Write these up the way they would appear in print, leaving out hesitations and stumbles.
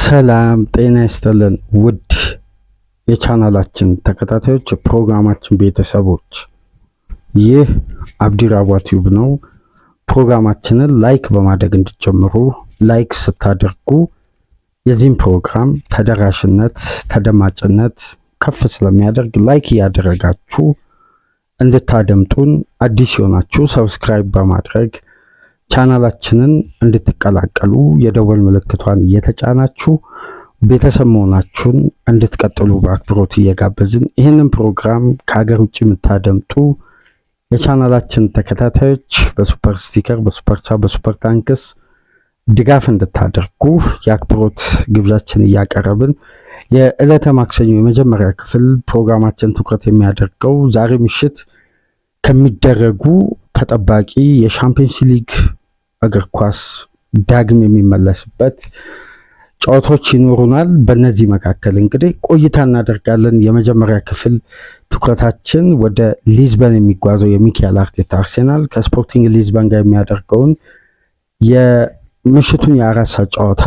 ሰላም ጤና ይስጥልን ውድ የቻናላችን ተከታታዮች ፕሮግራማችን ቤተሰቦች፣ ይህ አብዲራዋ ቲዩብ ነው። ፕሮግራማችንን ላይክ በማድረግ እንድትጀምሩ፣ ላይክ ስታደርጉ የዚህም ፕሮግራም ተደራሽነት ተደማጭነት ከፍ ስለሚያደርግ ላይክ ያደረጋችሁ እንድታደምጡን፣ አዲስ የሆናችሁ ሰብስክራይብ በማድረግ ቻናላችንን እንድትቀላቀሉ የደወል ምልክቷን እየተጫናችሁ ቤተሰብ መሆናችሁን እንድትቀጥሉ በአክብሮት እየጋበዝን ይህንን ፕሮግራም ከሀገር ውጭ የምታደምጡ የቻናላችን ተከታታዮች በሱፐር ስቲከር፣ በሱፐር ቻት፣ በሱፐር ታንክስ ድጋፍ እንድታደርጉ የአክብሮት ግብዣችን እያቀረብን የዕለተ ማክሰኞ የመጀመሪያ ክፍል ፕሮግራማችን ትኩረት የሚያደርገው ዛሬ ምሽት ከሚደረጉ ተጠባቂ የሻምፒየንስ ሊግ እግር ኳስ ዳግም የሚመለስበት ጨዋታዎች ይኖሩናል። በእነዚህ መካከል እንግዲህ ቆይታ እናደርጋለን። የመጀመሪያ ክፍል ትኩረታችን ወደ ሊዝበን የሚጓዘው የሚካኤል አርቴታ አርሴናል ከስፖርቲንግ ሊዝበን ጋር የሚያደርገውን የምሽቱን የአራት ሰዓት ጨዋታ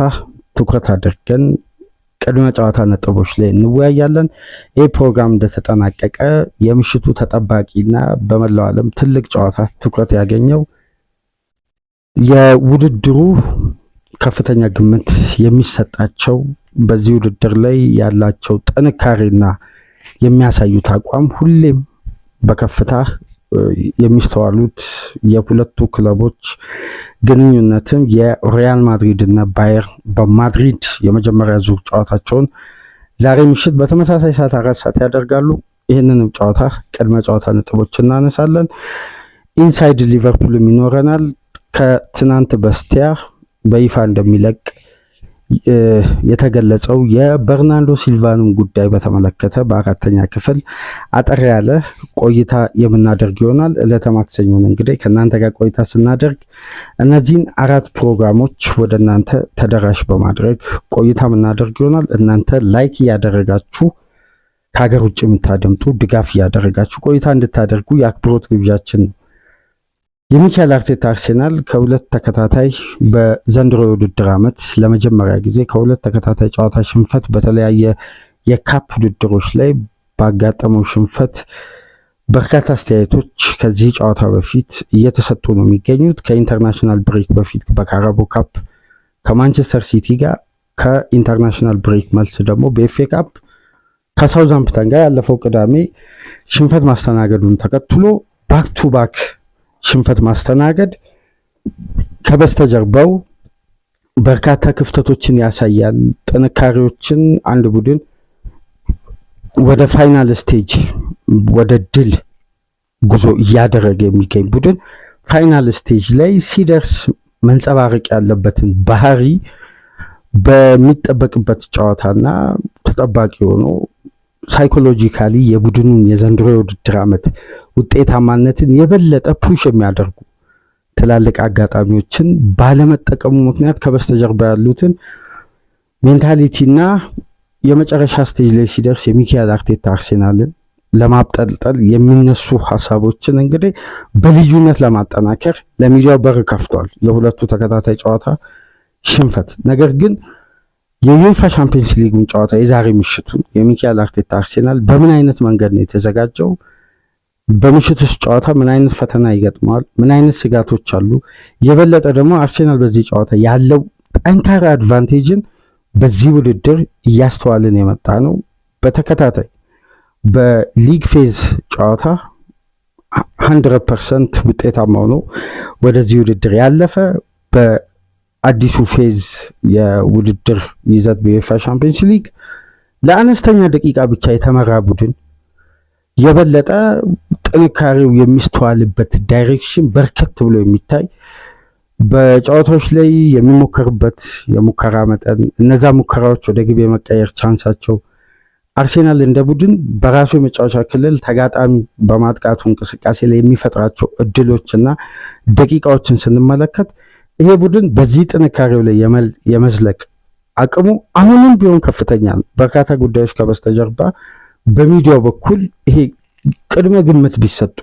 ትኩረት አድርገን ቅድመ ጨዋታ ነጥቦች ላይ እንወያያለን። ይህ ፕሮግራም እንደተጠናቀቀ የምሽቱ ተጠባቂና በመላው ዓለም ትልቅ ጨዋታ ትኩረት ያገኘው የውድድሩ ከፍተኛ ግምት የሚሰጣቸው በዚህ ውድድር ላይ ያላቸው ጥንካሬና የሚያሳዩት አቋም ሁሌም በከፍታ የሚስተዋሉት የሁለቱ ክለቦች ግንኙነትም የሪያል ማድሪድ እና ባየር በማድሪድ የመጀመሪያ ዙር ጨዋታቸውን ዛሬ ምሽት በተመሳሳይ ሰዓት 4 ሰዓት ያደርጋሉ። ይህንንም ጨዋታ ቅድመ ጨዋታ ነጥቦች እናነሳለን። ኢንሳይድ ሊቨርፑልም ይኖረናል። ከትናንት በስቲያ በይፋ እንደሚለቅ የተገለጸው የበርናርዶ ሲልቫንም ጉዳይ በተመለከተ በአራተኛ ክፍል አጠር ያለ ቆይታ የምናደርግ ይሆናል። ዕለተ ማክሰኞን እንግዲህ ከእናንተ ጋር ቆይታ ስናደርግ እነዚህን አራት ፕሮግራሞች ወደ እናንተ ተደራሽ በማድረግ ቆይታ የምናደርግ ይሆናል። እናንተ ላይክ እያደረጋችሁ ከሀገር ውጭ የምታደምጡ ድጋፍ እያደረጋችሁ ቆይታ እንድታደርጉ የአክብሮት ግብዣችን ነው። የሚካኤል አርቴታ አርሴናል ከሁለት ተከታታይ በዘንድሮ የውድድር ዓመት ለመጀመሪያ ጊዜ ከሁለት ተከታታይ ጨዋታ ሽንፈት በተለያየ የካፕ ውድድሮች ላይ ባጋጠመው ሽንፈት በርካታ አስተያየቶች ከዚህ ጨዋታ በፊት እየተሰጡ ነው የሚገኙት። ከኢንተርናሽናል ብሬክ በፊት በካራቦ ካፕ ከማንቸስተር ሲቲ ጋር፣ ከኢንተርናሽናል ብሬክ መልስ ደግሞ በኤፍኤ ካፕ ከሳውዛምፕተን ጋር ያለፈው ቅዳሜ ሽንፈት ማስተናገዱን ተከትሎ ባክ ቱ ባክ ሽንፈት ማስተናገድ ከበስተጀርባው በርካታ ክፍተቶችን ያሳያል። ጥንካሬዎችን አንድ ቡድን ወደ ፋይናል ስቴጅ ወደ ድል ጉዞ እያደረገ የሚገኝ ቡድን ፋይናል ስቴጅ ላይ ሲደርስ መንጸባረቅ ያለበትን ባህሪ በሚጠበቅበት ጨዋታና ተጠባቂ ሆኖ ሳይኮሎጂካሊ የቡድኑን የዘንድሮ የውድድር ዓመት ውጤታማነትን የበለጠ ፑሽ የሚያደርጉ ትላልቅ አጋጣሚዎችን ባለመጠቀሙ ምክንያት ከበስተጀርባ ያሉትን ሜንታሊቲና የመጨረሻ ስቴጅ ላይ ሲደርስ የሚካኤል አርቴታ አርሴናልን ለማብጠልጠል የሚነሱ ሀሳቦችን እንግዲህ በልዩነት ለማጠናከር ለሚዲያው በር ከፍቷል። የሁለቱ ተከታታይ ጨዋታ ሽንፈት ነገር ግን የዩኤፋ ሻምፒየንስ ሊጉን ጨዋታ የዛሬ ምሽቱን የሚካኤል አርቴታ አርሴናል በምን አይነት መንገድ ነው የተዘጋጀው? በምሽቱስ ጨዋታ ምን አይነት ፈተና ይገጥመዋል? ምን አይነት ስጋቶች አሉ? የበለጠ ደግሞ አርሴናል በዚህ ጨዋታ ያለው ጠንካራ አድቫንቴጅን በዚህ ውድድር እያስተዋልን የመጣ ነው። በተከታታይ በሊግ ፌዝ ጨዋታ 100% ውጤታማ ሆኖ ወደዚህ ውድድር ያለፈ አዲሱ ፌዝ የውድድር ይዘት በዩኤፋ ሻምፒየንስ ሊግ ለአነስተኛ ደቂቃ ብቻ የተመራ ቡድን የበለጠ ጥንካሬው የሚስተዋልበት ዳይሬክሽን በርከት ብሎ የሚታይ በጨዋታዎች ላይ የሚሞከርበት የሙከራ መጠን፣ እነዛ ሙከራዎች ወደ ግብ የመቀየር ቻንሳቸው አርሴናል እንደ ቡድን በራሱ የመጫወቻ ክልል ተጋጣሚ በማጥቃቱ እንቅስቃሴ ላይ የሚፈጥራቸው እድሎችና ደቂቃዎችን ስንመለከት ይሄ ቡድን በዚህ ጥንካሬው ላይ የመዝለቅ አቅሙ አሁንም ቢሆን ከፍተኛ ነው። በርካታ ጉዳዮች ከበስተጀርባ በሚዲያው በኩል ይሄ ቅድመ ግምት ቢሰጡ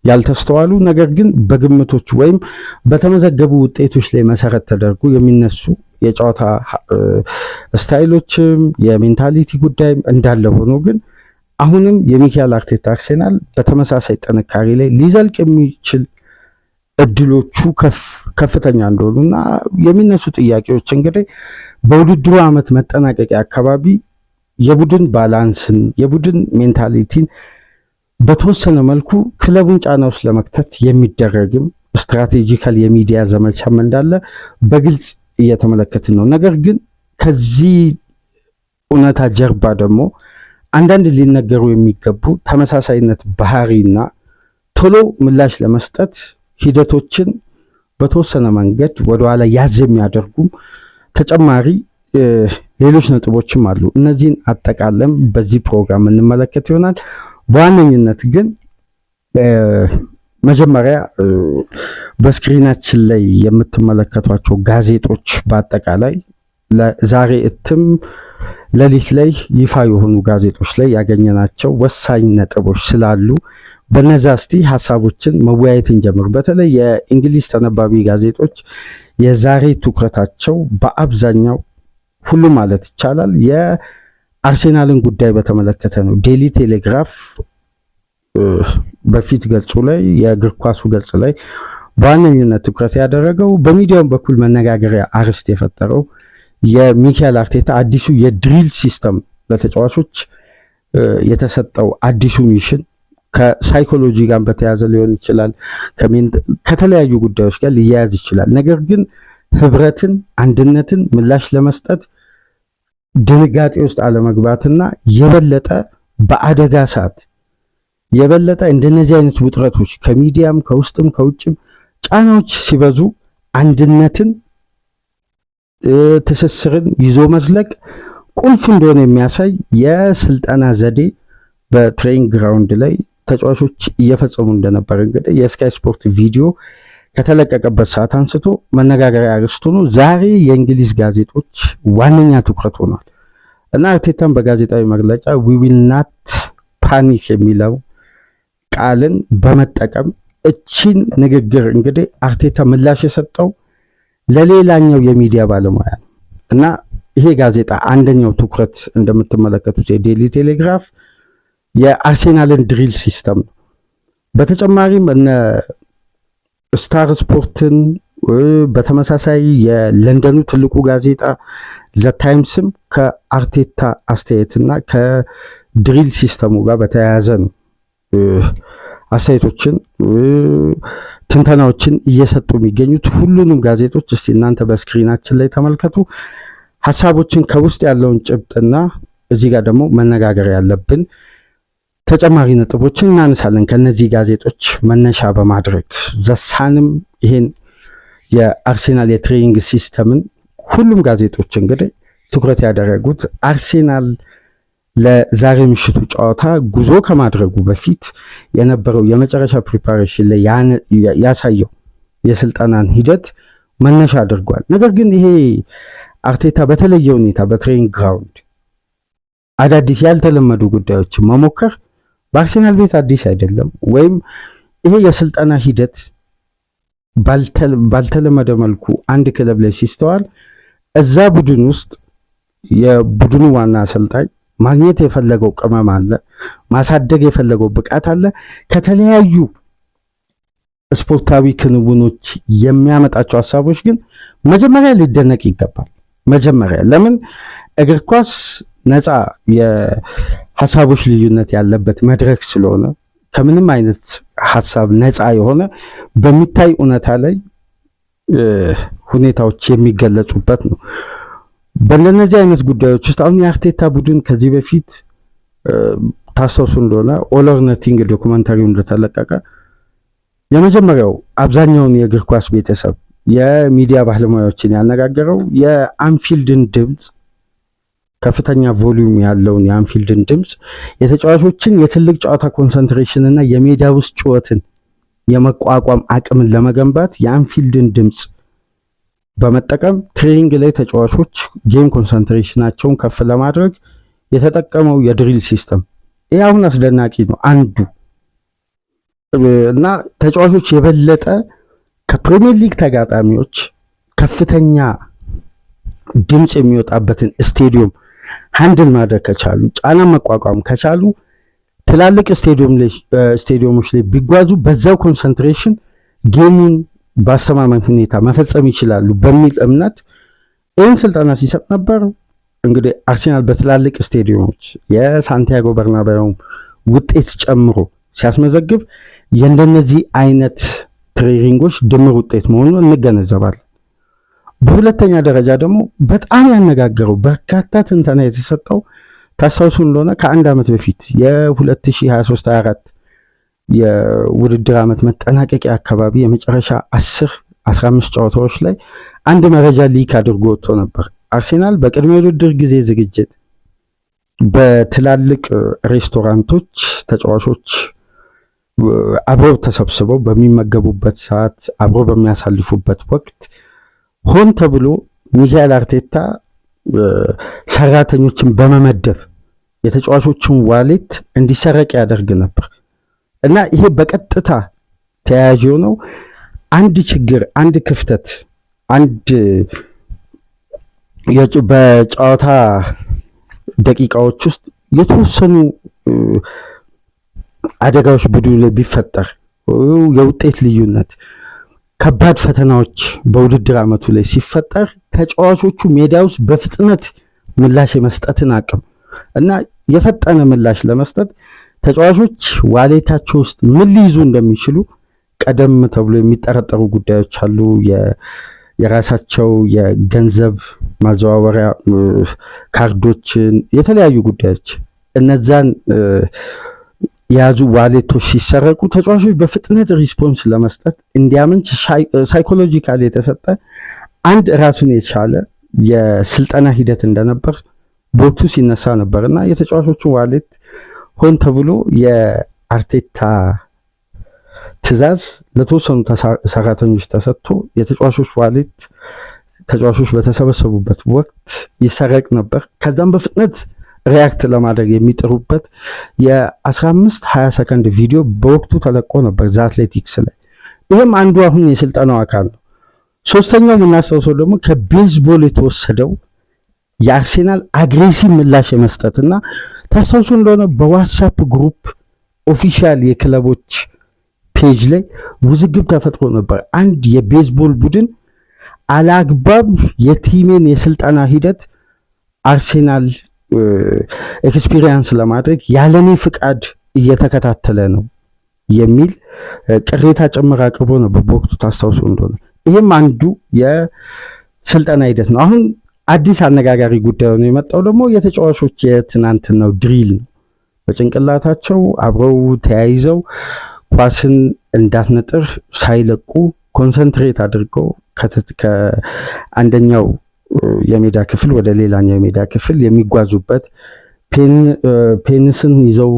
ያልተስተዋሉ ነገር ግን በግምቶች ወይም በተመዘገቡ ውጤቶች ላይ መሰረት ተደርጎ የሚነሱ የጨዋታ ስታይሎችም የሜንታሊቲ ጉዳይም እንዳለ ሆኖ ግን አሁንም የሚካኤል አርቴታ አርሴናል በተመሳሳይ ጥንካሬ ላይ ሊዘልቅ የሚችል እድሎቹ ከፍተኛ እንደሆኑና የሚነሱ ጥያቄዎች እንግዲህ በውድድሩ ዓመት መጠናቀቂያ አካባቢ የቡድን ባላንስን የቡድን ሜንታሊቲን በተወሰነ መልኩ ክለቡን ጫና ውስጥ ለመክተት የሚደረግም ስትራቴጂካል የሚዲያ ዘመቻም እንዳለ በግልጽ እየተመለከትን ነው። ነገር ግን ከዚህ እውነታ ጀርባ ደግሞ አንዳንድ ሊነገሩ የሚገቡ ተመሳሳይነት ባህሪና ቶሎ ምላሽ ለመስጠት ሂደቶችን በተወሰነ መንገድ ወደኋላ ያዝ የሚያደርጉም ተጨማሪ ሌሎች ነጥቦችም አሉ። እነዚህን አጠቃለም በዚህ ፕሮግራም እንመለከት ይሆናል። በዋነኝነት ግን መጀመሪያ በስክሪናችን ላይ የምትመለከቷቸው ጋዜጦች በአጠቃላይ ለዛሬ እትም ሌሊት ላይ ይፋ የሆኑ ጋዜጦች ላይ ያገኘናቸው ወሳኝ ነጥቦች ስላሉ በነዛ እስቲ ሐሳቦችን መወያየትን ጀምር። በተለይ የእንግሊዝ ተነባቢ ጋዜጦች የዛሬ ትኩረታቸው በአብዛኛው ሁሉ ማለት ይቻላል የአርሴናልን ጉዳይ በተመለከተ ነው። ዴሊ ቴሌግራፍ በፊት ገጹ ላይ የእግር ኳሱ ገጽ ላይ በዋነኝነት ትኩረት ያደረገው በሚዲያውም በኩል መነጋገሪያ አርዕስት የፈጠረው የሚካኤል አርቴታ አዲሱ የድሪል ሲስተም ለተጫዋቾች የተሰጠው አዲሱ ሚሽን ከሳይኮሎጂ ጋር በተያያዘ ሊሆን ይችላል፣ ከተለያዩ ጉዳዮች ጋር ሊያያዝ ይችላል። ነገር ግን ህብረትን፣ አንድነትን ምላሽ ለመስጠት ድንጋጤ ውስጥ አለመግባትና የበለጠ በአደጋ ሰዓት የበለጠ እንደነዚህ አይነት ውጥረቶች ከሚዲያም ከውስጥም ከውጭም ጫናዎች ሲበዙ አንድነትን፣ ትስስርን ይዞ መዝለቅ ቁልፍ እንደሆነ የሚያሳይ የስልጠና ዘዴ በትሬኒንግ ግራውንድ ላይ ተጫዋቾች እየፈጸሙ እንደነበር እንግዲህ የስካይ ስፖርት ቪዲዮ ከተለቀቀበት ሰዓት አንስቶ መነጋገሪያ አርዕስት ሆኖ ዛሬ የእንግሊዝ ጋዜጦች ዋነኛ ትኩረት ሆኗል እና አርቴታም በጋዜጣዊ መግለጫ ዊ ዊል ናት ፓኒክ የሚለው ቃልን በመጠቀም እቺን ንግግር እንግዲህ አርቴታ ምላሽ የሰጠው ለሌላኛው የሚዲያ ባለሙያ ነው እና ይሄ ጋዜጣ አንደኛው ትኩረት እንደምትመለከቱት የዴሊ ቴሌግራፍ የአርሴናልን ድሪል ሲስተም ነው። በተጨማሪም እነ ስታር ስፖርትን በተመሳሳይ የለንደኑ ትልቁ ጋዜጣ ዘ ታይምስም ከአርቴታ አስተያየትና ከድሪል ሲስተሙ ጋር በተያያዘ ነው አስተያየቶችን ትንተናዎችን እየሰጡ የሚገኙት። ሁሉንም ጋዜጦች እስቲ እናንተ በስክሪናችን ላይ ተመልከቱ። ሀሳቦችን ከውስጥ ያለውን ጭብጥና እዚህ ጋር ደግሞ መነጋገር ያለብን ተጨማሪ ነጥቦችን እናነሳለን ከነዚህ ጋዜጦች መነሻ በማድረግ ዘሳንም ይሄን የአርሴናል የትሬኒንግ ሲስተምን ሁሉም ጋዜጦች እንግዲህ ትኩረት ያደረጉት አርሴናል ለዛሬ ምሽቱ ጨዋታ ጉዞ ከማድረጉ በፊት የነበረው የመጨረሻ ፕሪፓሬሽን ላይ ያሳየው የስልጠናን ሂደት መነሻ አድርጓል። ነገር ግን ይሄ አርቴታ በተለየ ሁኔታ በትሬኒንግ ግራውንድ አዳዲስ ያልተለመዱ ጉዳዮችን መሞከር በአርሴናል ቤት አዲስ አይደለም። ወይም ይሄ የስልጠና ሂደት ባልተለመደ መልኩ አንድ ክለብ ላይ ሲስተዋል እዛ ቡድን ውስጥ የቡድኑ ዋና አሰልጣኝ ማግኘት የፈለገው ቅመም አለ፣ ማሳደግ የፈለገው ብቃት አለ። ከተለያዩ ስፖርታዊ ክንውኖች የሚያመጣቸው ሀሳቦች ግን መጀመሪያ ሊደነቅ ይገባል። መጀመሪያ ለምን እግር ኳስ ነፃ የሀሳቦች ልዩነት ያለበት መድረክ ስለሆነ ከምንም አይነት ሀሳብ ነፃ የሆነ በሚታይ እውነታ ላይ ሁኔታዎች የሚገለጹበት ነው። በእነዚህ አይነት ጉዳዮች ውስጥ አሁን የአርቴታ ቡድን ከዚህ በፊት ታስታውሱ እንደሆነ ኦል ኦር ነቲንግ ዶኩመንታሪው እንደተለቀቀ የመጀመሪያው አብዛኛውን የእግር ኳስ ቤተሰብ የሚዲያ ባለሙያዎችን ያነጋገረው የአንፊልድን ድምፅ ከፍተኛ ቮሊዩም ያለውን የአንፊልድን ድምፅ የተጫዋቾችን የትልቅ ጨዋታ ኮንሰንትሬሽን እና የሜዳ ውስጥ ጩኸትን የመቋቋም አቅምን ለመገንባት የአንፊልድን ድምፅ በመጠቀም ትሬኒንግ ላይ ተጫዋቾች ጌም ኮንሰንትሬሽናቸውን ከፍ ለማድረግ የተጠቀመው የድሪል ሲስተም ይህ አሁን አስደናቂ ነው አንዱ እና ተጫዋቾች የበለጠ ከፕሪሚየር ሊግ ተጋጣሚዎች ከፍተኛ ድምፅ የሚወጣበትን ስቴዲየም ሃንድል ማድረግ ከቻሉ ጫና መቋቋም ከቻሉ ትላልቅ ስቴዲየሞች ላይ ቢጓዙ በዛው ኮንሰንትሬሽን ጌሙን በአስተማማኝ ሁኔታ መፈጸም ይችላሉ በሚል እምነት ይህን ስልጠና ሲሰጥ ነበር። እንግዲህ አርሴናል በትላልቅ ስቴዲየሞች የሳንቲያጎ በርናባዮ ውጤት ጨምሮ ሲያስመዘግብ የእንደነዚህ አይነት ትሬኒንጎች ድምር ውጤት መሆኑን እንገነዘባለን። በሁለተኛ ደረጃ ደግሞ በጣም ያነጋገረው በርካታ ትንተና የተሰጠው ታስታውሱ እንደሆነ ከአንድ ዓመት በፊት የ2023/24 የውድድር ዓመት መጠናቀቂያ አካባቢ የመጨረሻ 10-15 ጨዋታዎች ላይ አንድ መረጃ ሊክ አድርጎ ወጥቶ ነበር። አርሴናል በቅድመ ውድድር ጊዜ ዝግጅት በትላልቅ ሬስቶራንቶች ተጫዋቾች አብረው ተሰብስበው በሚመገቡበት ሰዓት አብረው በሚያሳልፉበት ወቅት ሆን ተብሎ ሚካኤል አርቴታ ሰራተኞችን በመመደብ የተጫዋቾችን ዋሌት እንዲሰረቅ ያደርግ ነበር እና ይሄ በቀጥታ ተያያዥ ነው። አንድ ችግር፣ አንድ ክፍተት፣ አንድ በጨዋታ ደቂቃዎች ውስጥ የተወሰኑ አደጋዎች ቡድኑ ላይ ቢፈጠር የውጤት ልዩነት፣ ከባድ ፈተናዎች በውድድር ዓመቱ ላይ ሲፈጠር ተጫዋቾቹ ሜዳ ውስጥ በፍጥነት ምላሽ የመስጠትን አቅም እና የፈጠነ ምላሽ ለመስጠት ተጫዋቾች ዋሌታቸው ውስጥ ምን ሊይዙ እንደሚችሉ ቀደም ተብሎ የሚጠረጠሩ ጉዳዮች አሉ። የራሳቸው የገንዘብ ማዘዋወሪያ ካርዶችን፣ የተለያዩ ጉዳዮች እነዛን የያዙ ዋሌቶች ሲሰረቁ ተጫዋቾች በፍጥነት ሪስፖንስ ለመስጠት እንዲያመንች ሳይኮሎጂካሊ የተሰጠ አንድ ራሱን የቻለ የስልጠና ሂደት እንደነበር በወቅቱ ሲነሳ ነበር እና የተጫዋቾቹን ዋሌት ሆን ተብሎ የአርቴታ ትዕዛዝ ለተወሰኑ ሰራተኞች ተሰጥቶ የተጫዋቾች ዋሌት ተጫዋቾች በተሰበሰቡበት ወቅት ይሰረቅ ነበር። ከዛም በፍጥነት ሪያክት ለማድረግ የሚጥሩበት የ15-20 ሰከንድ ቪዲዮ በወቅቱ ተለቆ ነበር ዘ አትሌቲክስ ላይ። ይህም አንዱ አሁን የስልጠናው አካል ነው። ሶስተኛው የምናስታውሰው ደግሞ ከቤዝቦል የተወሰደው የአርሴናል አግሬሲቭ ምላሽ የመስጠትና ታስታውሱ እንደሆነ በዋትስአፕ ግሩፕ ኦፊሻል የክለቦች ፔጅ ላይ ውዝግብ ተፈጥሮ ነበር። አንድ የቤዝቦል ቡድን አላግባብ የቲሜን የስልጠና ሂደት አርሴናል ኤክስፒሪየንስ ለማድረግ ያለኔ ፍቃድ እየተከታተለ ነው የሚል ቅሬታ ጭምር አቅርቦ ነበር በወቅቱ ታስታውሱ እንደሆነ። ይህም አንዱ የስልጠና ሂደት ነው። አሁን አዲስ አነጋጋሪ ጉዳይ ነው የመጣው ደግሞ የተጫዋቾች የትናንትናው ድሪል ነው። በጭንቅላታቸው አብረው ተያይዘው ኳስን እንዳትነጥር ሳይለቁ ኮንሰንትሬት አድርገው ከአንደኛው የሜዳ ክፍል ወደ ሌላኛው የሜዳ ክፍል የሚጓዙበት ፔንስን ይዘው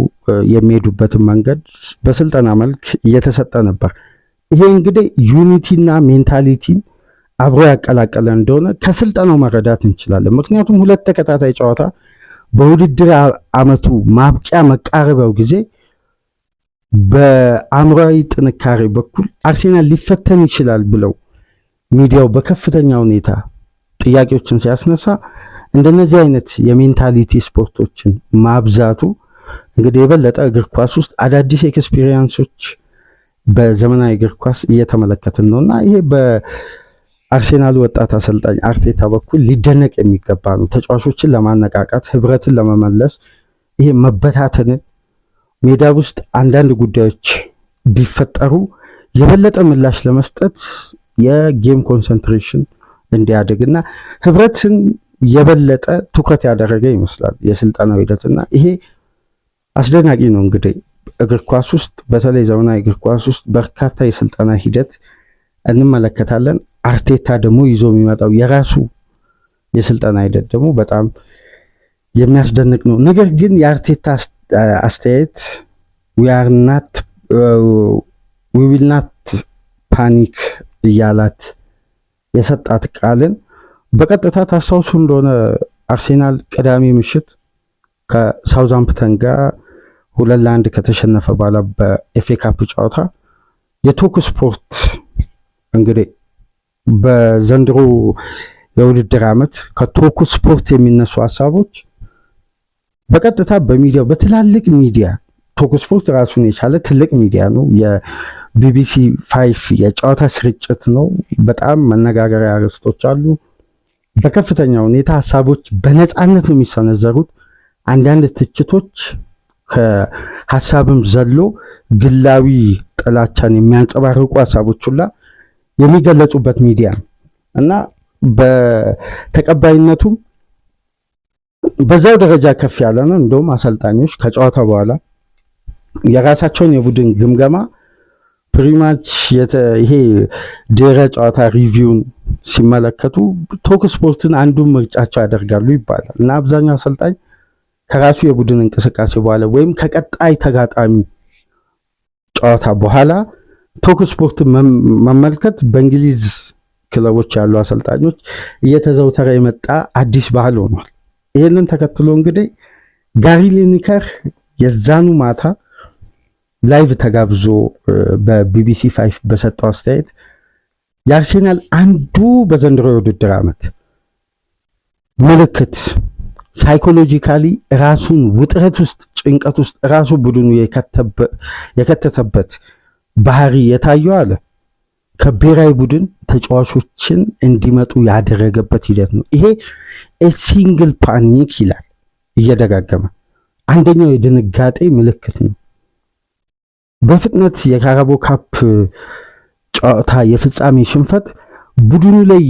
የሚሄዱበትን መንገድ በስልጠና መልክ እየተሰጠ ነበር። ይሄ እንግዲህ ዩኒቲና ሜንታሊቲን አብሮ ያቀላቀለ እንደሆነ ከስልጠናው መረዳት እንችላለን። ምክንያቱም ሁለት ተከታታይ ጨዋታ በውድድር ዓመቱ ማብቂያ መቃረቢያው ጊዜ በአእምሯዊ ጥንካሬ በኩል አርሴናል ሊፈተን ይችላል ብለው ሚዲያው በከፍተኛ ሁኔታ ጥያቄዎችን ሲያስነሳ እንደነዚህ አይነት የሜንታሊቲ ስፖርቶችን ማብዛቱ እንግዲህ የበለጠ እግር ኳስ ውስጥ አዳዲስ ኤክስፒሪየንሶች በዘመናዊ እግር ኳስ እየተመለከትን ነውና ይሄ በአርሴናል ወጣት አሰልጣኝ አርቴታ በኩል ሊደነቅ የሚገባ ነው። ተጫዋቾችን ለማነቃቃት፣ ህብረትን ለመመለስ፣ ይሄ መበታተንን ሜዳ ውስጥ አንዳንድ ጉዳዮች ቢፈጠሩ የበለጠ ምላሽ ለመስጠት የጌም ኮንሰንትሬሽን እንዲያድግና ህብረትን የበለጠ ትኩረት ያደረገ ይመስላል የስልጠናው ሂደትና ይሄ አስደናቂ ነው። እንግዲህ እግር ኳስ ውስጥ በተለይ ዘመናዊ እግር ኳስ ውስጥ በርካታ የስልጠና ሂደት እንመለከታለን። አርቴታ ደግሞ ይዞ የሚመጣው የራሱ የስልጠና ሂደት ደግሞ በጣም የሚያስደንቅ ነው። ነገር ግን የአርቴታ አስተያየት ዊ ዊል ናት ፓኒክ እያላት የሰጣት ቃልን በቀጥታ ታስታውሱ እንደሆነ አርሴናል ቅዳሜ ምሽት ከሳውዛምፕተን ጋር 2-1 ከተሸነፈ በኋላ በኤፍኤ ካፕ ጨዋታ የቶክ ስፖርት እንግዲህ በዘንድሮ የውድድር ዓመት ከቶክ ስፖርት የሚነሱ ሐሳቦች በቀጥታ በሚዲያው በትላልቅ ሚዲያ ቶክ ስፖርት ራሱን የቻለ ትልቅ ሚዲያ ነው። የቢቢሲ 5 የጨዋታ ስርጭት ነው። በጣም መነጋገሪያ ርዕሶች አሉ። በከፍተኛ ሁኔታ ሐሳቦች በነፃነት ነው የሚሰነዘሩት። አንዳንድ ትችቶች ከሐሳብም ዘሎ ግላዊ ጥላቻን የሚያንጸባርቁ ሐሳቦች ሁላ የሚገለጹበት ሚዲያ እና በተቀባይነቱ በዛው ደረጃ ከፍ ያለ ነው። እንደውም አሰልጣኞች ከጨዋታ በኋላ የራሳቸውን የቡድን ግምገማ ፕሪማች ይሄ ድረ ጨዋታ ሪቪውን ሲመለከቱ ቶክ ስፖርትን አንዱን ምርጫቸው ያደርጋሉ ይባላል እና አብዛኛው አሰልጣኝ ከራሱ የቡድን እንቅስቃሴ በኋላ ወይም ከቀጣይ ተጋጣሚ ጨዋታ በኋላ ቶክ ስፖርትን መመልከት በእንግሊዝ ክለቦች ያሉ አሰልጣኞች እየተዘውተረ የመጣ አዲስ ባህል ሆኗል። ይሄንን ተከትሎ እንግዲህ ጋሪ ሊኒከር የዛኑ ማታ ላይቭ ተጋብዞ በቢቢሲ 5 በሰጠው አስተያየት የአርሴናል አንዱ በዘንድሮ የውድድር ዓመት ምልክት ሳይኮሎጂካሊ ራሱን ውጥረት ውስጥ ጭንቀት ውስጥ ራሱ ቡድኑ የከተተበት ባህሪ የታየው አለ ከብሔራዊ ቡድን ተጫዋቾችን እንዲመጡ ያደረገበት ሂደት ነው። ይሄ ሲንግል ፓኒክ ይላል እየደጋገመ። አንደኛው የድንጋጤ ምልክት ነው። በፍጥነት የካራቦ ካፕ ጨዋታ የፍጻሜ ሽንፈት ቡድኑ ላይ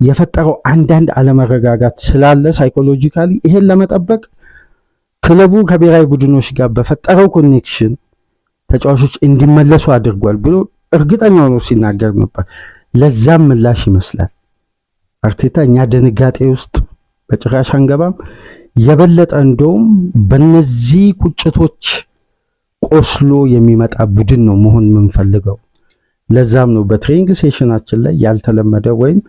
የፈጠረው አንዳንድ አለመረጋጋት ስላለ ሳይኮሎጂካሊ ይሄን ለመጠበቅ ክለቡ ከብሔራዊ ቡድኖች ጋር በፈጠረው ኮኔክሽን ተጫዋቾች እንዲመለሱ አድርጓል ብሎ እርግጠኛ ሆኖ ሲናገር ነበር። ለዛም ምላሽ ይመስላል አርቴታ እኛ ድንጋጤ ውስጥ በጭራሽ አንገባም፣ የበለጠ እንደውም በነዚህ ቁጭቶች ቆስሎ የሚመጣ ቡድን ነው መሆን የምንፈልገው። ለዛም ነው በትሬኒንግ ሴሽናችን ላይ ያልተለመደ ወይም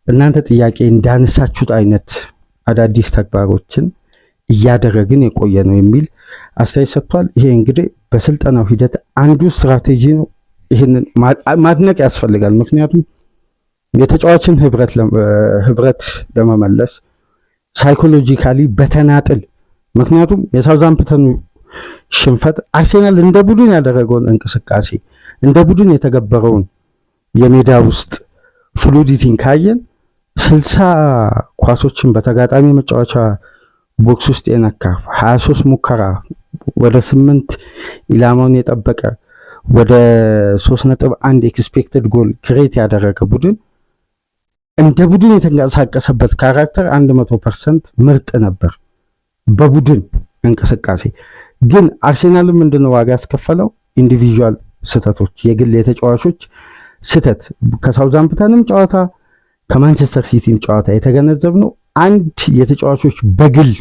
እናንተ ጥያቄ እንዳነሳችሁት አይነት አዳዲስ ተግባሮችን እያደረግን የቆየ ነው የሚል አስተያየት ሰጥቷል። ይሄ እንግዲህ በስልጠናው ሂደት አንዱ ስትራቴጂ ነው። ይህንን ማድነቅ ያስፈልጋል። ምክንያቱም የተጫዋችን ህብረት ለመመለስ ሳይኮሎጂካሊ በተናጥል ምክንያቱም የሳውዛምፕተኑ ሽንፈት አርሴናል እንደ ቡድን ያደረገውን እንቅስቃሴ እንደ ቡድን የተገበረውን የሜዳ ውስጥ ፍሉዲቲን ካየን 60 ኳሶችን በተጋጣሚ መጫወቻ ቦክስ ውስጥ የነካ 23 ሙከራ ወደ 8 ኢላማውን የጠበቀ ወደ 3.1 ኤክስፔክትድ ጎል ክሬት ያደረገ ቡድን እንደ ቡድን የተንቀሳቀሰበት ካራክተር 100% ምርጥ ነበር በቡድን እንቅስቃሴ። ግን አርሴናል ምንድነው ዋጋ ያስከፈለው? ኢንዲቪጁዋል ስህተቶች፣ የግል የተጫዋቾች ስህተት። ከሳውዛምፕተንም ጨዋታ ከማንቸስተር ሲቲም ጨዋታ የተገነዘብነው አንድ የተጫዋቾች በግል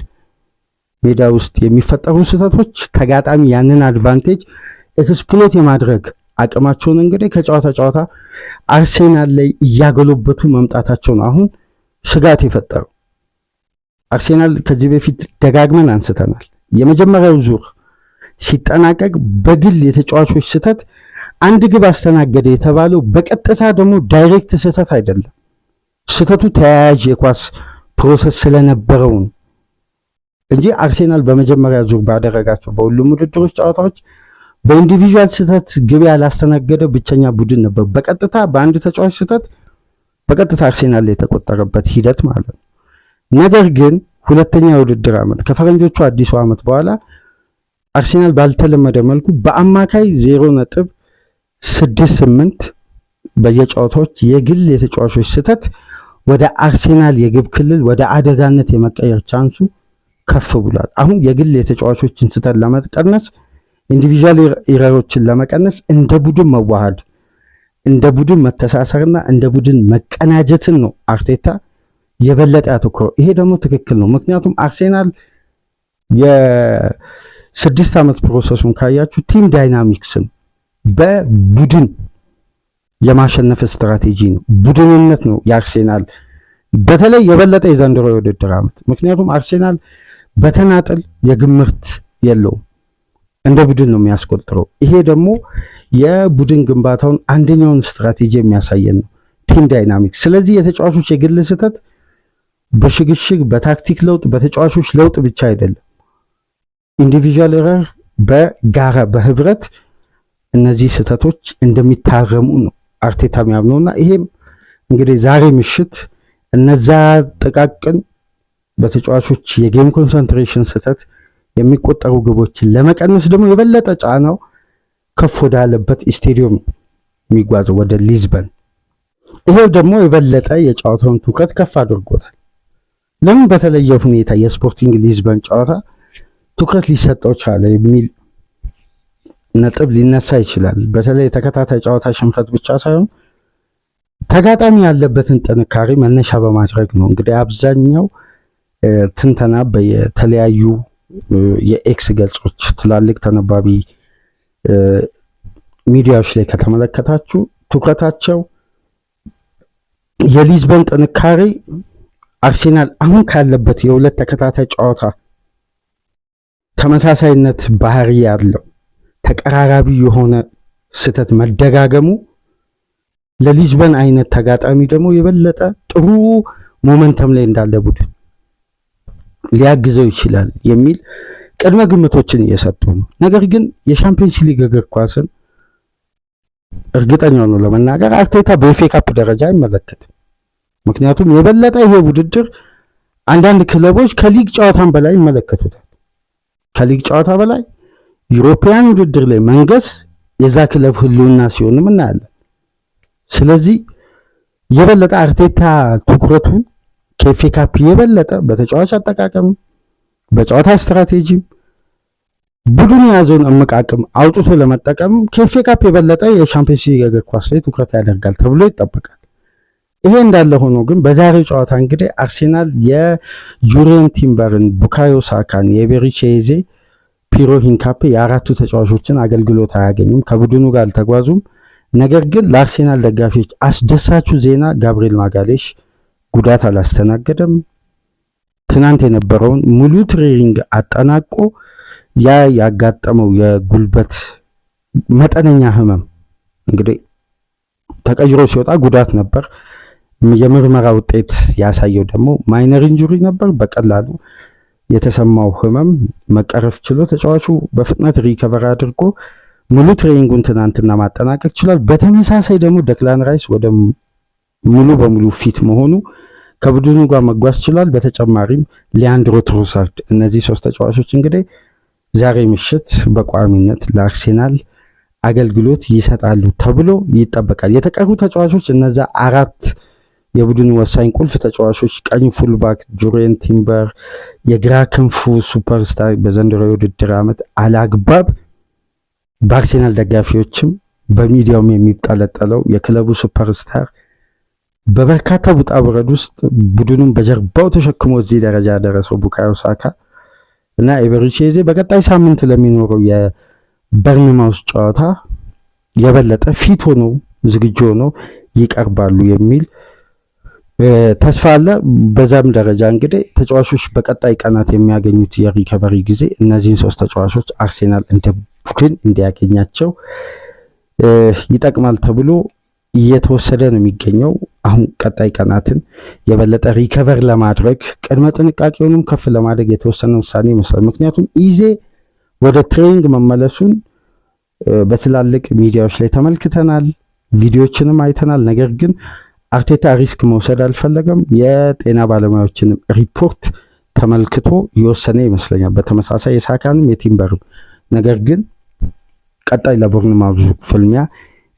ሜዳ ውስጥ የሚፈጠሩ ስህተቶች ተጋጣሚ ያንን አድቫንቴጅ ኤክስፕሎት የማድረግ አቅማቸውን እንግዲህ ከጨዋታ ጨዋታ አርሴናል ላይ እያገሎበቱ መምጣታቸው ነው አሁን ስጋት የፈጠረው። አርሴናል ከዚህ በፊት ደጋግመን አንስተናል። የመጀመሪያው ዙር ሲጠናቀቅ በግል የተጫዋቾች ስህተት አንድ ግብ አስተናገደ የተባለው በቀጥታ ደግሞ ዳይሬክት ስህተት አይደለም። ስህተቱ ተያያዥ የኳስ ፕሮሰስ ስለነበረው ነው እንጂ አርሴናል በመጀመሪያ ዙር ባደረጋቸው በሁሉም ውድድሮች ጨዋታዎች በኢንዲቪጁዋል ስህተት ግብ ያላስተናገደ ብቸኛ ቡድን ነበር። በቀጥታ በአንድ ተጫዋች ስህተት በቀጥታ አርሴናል ላይ የተቆጠረበት ሂደት ማለት ነው። ነገር ግን ሁለተኛ የውድድር ዓመት ከፈረንጆቹ አዲሱ ዓመት በኋላ አርሴናል ባልተለመደ መልኩ በአማካይ 0.68 በየጨዋታዎች የግል የተጫዋቾች ስህተት ወደ አርሴናል የግብ ክልል ወደ አደጋነት የመቀየር ቻንሱ ከፍ ብሏል። አሁን የግል የተጫዋቾችን ስህተት ለመቀነስ ኢንዲቪጁዋል ኢረሮችን ለመቀነስ እንደ ቡድን መዋሃድ፣ እንደ ቡድን መተሳሰርና እንደ ቡድን መቀናጀትን ነው አርቴታ የበለጠ ያተኮረው። ይሄ ደግሞ ትክክል ነው። ምክንያቱም አርሴናል የ6 ዓመት ፕሮሰሱን ካያችሁ ቲም ዳይናሚክስን በቡድን የማሸነፍ ስትራቴጂ ነው፣ ቡድንነት ነው የአርሴናል በተለይ የበለጠ የዘንድሮ የውድድር ዓመት። ምክንያቱም አርሴናል በተናጠል የግምርት የለውም፣ እንደ ቡድን ነው የሚያስቆጥረው። ይሄ ደግሞ የቡድን ግንባታውን አንደኛውን ስትራቴጂ የሚያሳየን ነው። ቲም ዳይናሚክስ። ስለዚህ የተጫዋቾች የግል ስህተት በሽግሽግ በታክቲክ ለውጥ በተጫዋቾች ለውጥ ብቻ አይደለም፣ ኢንዲቪጁዋል ኤረር በጋራ በህብረት እነዚህ ስህተቶች እንደሚታረሙ ነው አርቴታ የሚያምነውና ይሄም እንግዲህ ዛሬ ምሽት እነዛ ጥቃቅን በተጫዋቾች የጌም ኮንሰንትሬሽን ስህተት የሚቆጠሩ ግቦችን ለመቀነስ ደግሞ የበለጠ ጫናው ከፍ ወዳለበት ስቴዲየም የሚጓዘው ወደ ሊዝበን። ይሄው ደግሞ የበለጠ የጨዋታውን ትኩረት ከፍ አድርጎታል። ለምን በተለየ ሁኔታ የስፖርቲንግ ሊዝበን ጨዋታ ትኩረት ሊሰጠው ቻለ የሚል ነጥብ ሊነሳ ይችላል። በተለይ ተከታታይ ጨዋታ ሽንፈት ብቻ ሳይሆን ተጋጣሚ ያለበትን ጥንካሬ መነሻ በማድረግ ነው። እንግዲህ አብዛኛው ትንተና በተለያዩ የኤክስ ገጾች ትላልቅ ተነባቢ ሚዲያዎች ላይ ከተመለከታችሁ ትኩረታቸው የሊዝበን ጥንካሬ አርሴናል አሁን ካለበት የሁለት ተከታታይ ጨዋታ ተመሳሳይነት ባህሪ ያለው ተቀራራቢ የሆነ ስህተት መደጋገሙ ለሊዝበን አይነት ተጋጣሚ ደግሞ የበለጠ ጥሩ ሞመንተም ላይ እንዳለ ቡድን ሊያግዘው ይችላል የሚል ቅድመ ግምቶችን እየሰጡ ነው። ነገር ግን የሻምፒዮንስ ሊግ እግር ኳስን እርግጠኛ ነው ለመናገር አርቴታ በኤፍኤ ካፕ ደረጃ አይመለከትም። ምክንያቱም የበለጠ ይሄ ውድድር አንዳንድ ክለቦች ከሊግ ጨዋታን በላይ ይመለከቱታል። ከሊግ ጨዋታ በላይ ዩሮፒያን ውድድር ላይ መንገስ የዛ ክለብ ህልውና ሲሆንም እናያለን። ስለዚህ የበለጠ አርቴታ ትኩረቱን ከኤፍኤ ካፕ የበለጠ በተጫዋች አጠቃቀም በጨዋታ ስትራቴጂ ቡድኑ የያዘውን እምቅ አቅም አውጥቶ ለመጠቀም ከኤፍኤ ካፕ የበለጠ የሻምፒዮንስ ሊግ እግር ኳስ ላይ ትኩረት ያደርጋል ተብሎ ይጠበቃል። ይሄ እንዳለ ሆኖ ግን በዛሬው ጨዋታ እንግዲህ አርሴናል የጁሪየን ቲምበርን፣ ቡካዮ ሳካን፣ የኤቤሪቺ ኤዜ፣ ፒሮ ሂንካፔ የአራቱ ተጫዋቾችን አገልግሎት አያገኙም፣ ከቡድኑ ጋር አልተጓዙም። ነገር ግን ለአርሴናል ደጋፊዎች አስደሳቹ ዜና ጋብሪኤል ማጋሌሽ ጉዳት አላስተናገደም። ትናንት የነበረውን ሙሉ ትሬኒንግ አጠናቆ ያ ያጋጠመው የጉልበት መጠነኛ ህመም እንግዲህ ተቀይሮ ሲወጣ ጉዳት ነበር። የምርመራ ውጤት ያሳየው ደግሞ ማይነር ኢንጁሪ ነበር። በቀላሉ የተሰማው ህመም መቀረፍ ችሎ ተጫዋቹ በፍጥነት ሪከቨር አድርጎ ሙሉ ትሬኒንጉን ትናንትና ማጠናቀቅ ችሏል። በተመሳሳይ ደግሞ ደክላን ራይስ ወደ ሙሉ በሙሉ ፊት መሆኑ ከቡድኑ ጋር መጓዝ ችሏል። በተጨማሪም ሊያንድሮ ትሮሳርድ፣ እነዚህ ሶስት ተጫዋቾች እንግዲህ ዛሬ ምሽት በቋሚነት ለአርሴናል አገልግሎት ይሰጣሉ ተብሎ ይጠበቃል። የተቀሩ ተጫዋቾች እነዛ አራት የቡድኑ ወሳኝ ቁልፍ ተጫዋቾች ቀኝ ፉልባክ ጁሪየን ቲምበር፣ የግራ ክንፉ ሱፐርስታር በዘንድሮ የውድድር ዓመት አላግባብ በአርሴናል ደጋፊዎችም በሚዲያውም የሚጠለጠለው የክለቡ ሱፐርስታር በበርካታ ውጣ ውረድ ውስጥ ቡድኑን በጀርባው ተሸክሞ እዚህ ደረጃ ያደረሰው ቡካዮ ሳካ እና ኤቤሪቺ ኤዜ በቀጣይ ሳምንት ለሚኖረው የበርንማውስ ጨዋታ የበለጠ ፊት ሆኖ ዝግጁ ሆኖ ይቀርባሉ የሚል ተስፋ አለ። በዛም ደረጃ እንግዲህ ተጫዋቾች በቀጣይ ቀናት የሚያገኙት የሪከቨሪ ጊዜ እነዚህን ሶስት ተጫዋቾች አርሴናል እንደ ቡድን እንዲያገኛቸው ይጠቅማል ተብሎ እየተወሰደ ነው የሚገኘው። አሁን ቀጣይ ቀናትን የበለጠ ሪከቨር ለማድረግ ቅድመ ጥንቃቄውንም ከፍ ለማድረግ የተወሰነ ውሳኔ ይመስላል። ምክንያቱም ኢዜ ወደ ትሬኒንግ መመለሱን በትላልቅ ሚዲያዎች ላይ ተመልክተናል፣ ቪዲዮዎችንም አይተናል። ነገር ግን አርቴታ ሪስክ መውሰድ አልፈለገም። የጤና ባለሙያዎችንም ሪፖርት ተመልክቶ የወሰነ ይመስለኛል። በተመሳሳይ የሳካንም የቲምበርም። ነገር ግን ቀጣይ ለቦርንማውዝ ፍልሚያ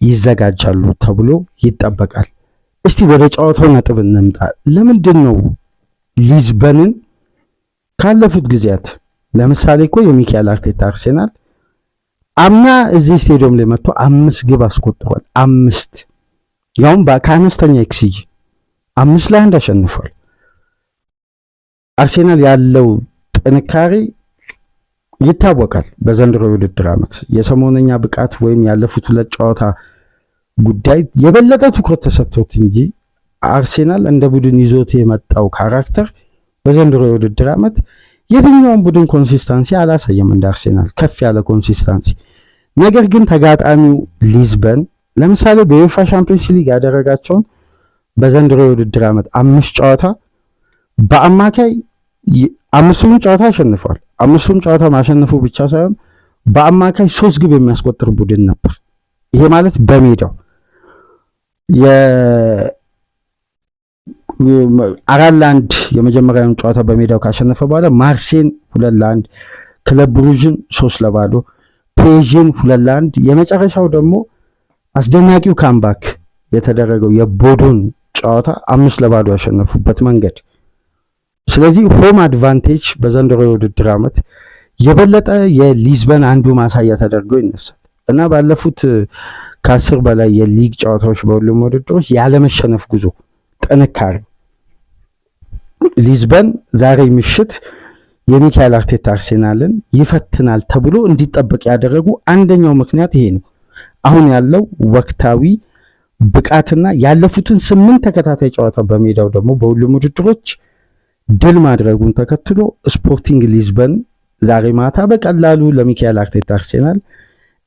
ይዘጋጃሉ ተብሎ ይጠበቃል። እስቲ ወደ ጨዋታው ነጥብ እንምጣ። ለምንድን ነው ሊዝበንን ካለፉት ጊዜያት ለምሳሌ እኮ የሚካኤል አርቴታ አርሴናል አምና እዚህ ስቴዲየም ላይ መጥቶ 5 ግብ አስቆጥሯል። 5 ያውም ከአነስተኛ ኤክስጂ 5-1 አሸንፏል። አርሴናል ያለው ጥንካሬ ይታወቃል። በዘንድሮ የውድድር ዓመት የሰሞነኛ ብቃት ወይም ያለፉት ሁለት ጨዋታ ጉዳይ የበለጠ ትኩረት ተሰጥቶት እንጂ አርሴናል እንደ ቡድን ይዞት የመጣው ካራክተር በዘንድሮ የውድድር ዓመት የትኛውም ቡድን ኮንሲስታንሲ አላሳየም እንደ አርሴናል ከፍ ያለ ኮንሲስታንሲ። ነገር ግን ተጋጣሚው ሊዝበን ለምሳሌ በዩኤፋ ሻምፒዮንስ ሊግ ያደረጋቸውን በዘንድሮ የውድድር ዓመት 5 ጨዋታ በአማካይ አምስቱን ጨዋታ አሸንፏል። አምስቱም ጨዋታ ማሸነፉ ብቻ ሳይሆን በአማካይ 3 ግብ የሚያስቆጥር ቡድን ነበር። ይሄ ማለት በሜዳው የ4-1 የመጀመሪያውን ጨዋታ በሜዳው ካሸነፈ በኋላ ማርሴን 2-1፣ ክለብ ብሩዥን 3-0፣ ፔዥን 2-1፣ የመጨረሻው ደግሞ አስደናቂው ካምባክ የተደረገው የቦዶን ጨዋታ 5-0 ያሸነፉበት መንገድ። ስለዚህ ሆም አድቫንቴጅ በዘንድሮ የውድድር ዓመት የበለጠ የሊዝበን አንዱ ማሳያ ተደርጎ ይነሳል እና ባለፉት ከ10 በላይ የሊግ ጨዋታዎች በሁሉም ውድድሮች ያለመሸነፍ ጉዞ ጥንካሬ ሊዝበን ዛሬ ምሽት የሚካኤል አርቴታ አርሴናልን ይፈትናል ተብሎ እንዲጠበቅ ያደረጉ አንደኛው ምክንያት ይሄ ነው። አሁን ያለው ወቅታዊ ብቃትና ያለፉትን 8 ተከታታይ ጨዋታ በሜዳው ደግሞ በሁሉም ውድድሮች ድል ማድረጉን ተከትሎ ስፖርቲንግ ሊዝበን ዛሬ ማታ በቀላሉ ለሚካኤል አርቴታ አርሴናል